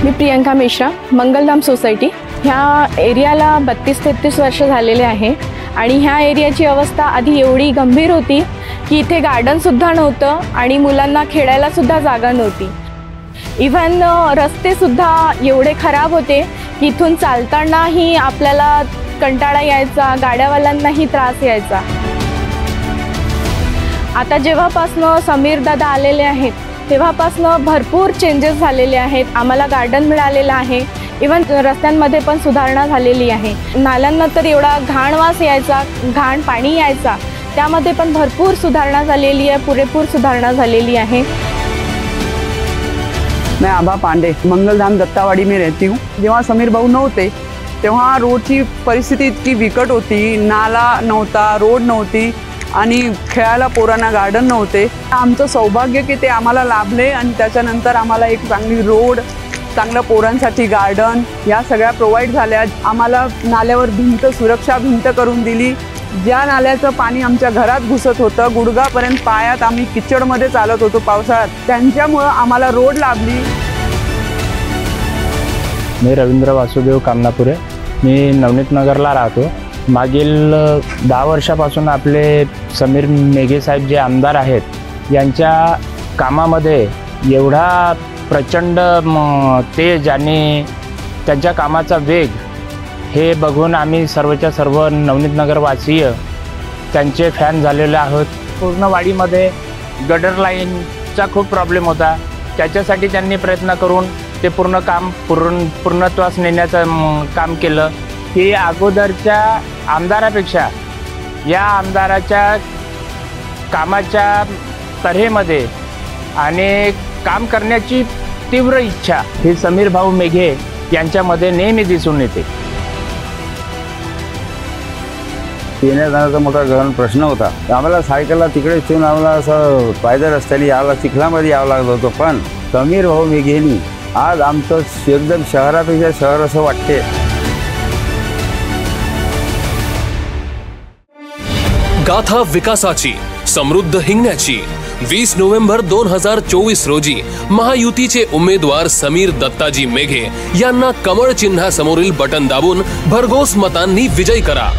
मी Priyanka Mishra, Mangaldham society ह्या एरियाला 32-33 वर्ष झालेले आहे आणि ह्या एरियाची अवस्था आधी एवढी गंभीर होती की इथे गार्डनसुद्धा नव्हतं आणि मुलांना खेळायलासुद्धा जागा नव्हती। इव्हन रस्तेसुद्धा एवढे खराब होते की इथून चालतानाही आपल्याला कंटाळा यायचा, गाड्यावाल्यांनाही त्रास यायचा। आता जेव्हापासनं समीर दादा आलेले आहेत तेव्हापासनं भरपूर चेंजेस झालेले आहेत। आम्हाला गार्डन मिळालेलं आहे, इव्हन रस्त्यांमध्ये पण सुधारणा झालेली आहे। नाल्यांना तर एवढा घाण वास यायचा, घाण पाणी यायचा, त्यामध्ये पण भरपूर सुधारणा झालेली आहे, पुरेपूर सुधारणा झालेली आहे। मैं आभा पांडे मंगलधाम दत्तावाड़ी में रहती हूँ। जेव्हा समीर भाऊ नव्हते तेव्हा रोडची परिस्थिती इतकी बिकट होती, नाला नव्हता, रोड नव्हती आणि खेळायला पोरांना गार्डन नव्हते। आमचं सौभाग्य की ते आम्हाला लाभले आणि त्याच्यानंतर आम्हाला एक चांगली रोड, चांगलं पोरांसाठी गार्डन या सगळ्या प्रोव्हाइड झाल्या। आम्हाला नाल्यावर भिंत, सुरक्षा भिंत करून दिली। ज्या नाल्याचं पाणी आमच्या घरात घुसत होतं, गुडघापर्यंत पायात आम्ही किचडमध्ये चालत होतो पावसाळ्यात, त्यांच्यामुळं आम्हाला रोड लाभली। मी रवींद्र वासुदेव कामनापुरे, मी नवनीत नगरला राहतो। मागील 10 वर्षापासून आपले समीर मेघे साहेब जे आमदार आहेत यांच्या कामामध्ये एवढा प्रचंड तेज आणि त्यांच्या कामाचा वेग हे बघून आम्ही सर्वच्या सर्व नवनीत नगरवासीय त्यांचे फॅन झालेले आहोत। पूर्ण वाडीमध्ये गटर लाईनचा खूप प्रॉब्लेम होता, त्याच्यासाठी त्यांनी प्रयत्न करून ते पूर्ण काम पूर्णत्वास नेण्याचं काम केलं। की अगोदरच्या आमदारापेक्षा या आमदाराच्या कामाच्या तऱ्हेमध्ये आणि काम करण्याची तीव्र इच्छा ही समीर भाऊ मेघे यांच्यामध्ये नेहमी दिसून येते। येण्या जाण्याचा मोठा गहन प्रश्न होता। आम्हाला सायकलला तिकडे ठेवून आम्हाला असं पायदळ रस्त्याने यावं, चिखलामध्ये यावं लागलं होतं, पण समीर भाऊ मेघेंनी आज आमचं एकदम शहरापेक्षा शहर असं वाटते। गाथा विकासाची, समृद्ध हिंगण्याची। 20 नोव्हेंबर 2024 रोजी महायुतीचे उमेदवार समीर दत्ताजी मेघे यांना कमळ चिन्हासमोरील बटन दाबून भरघोस मतांनी विजयी करा।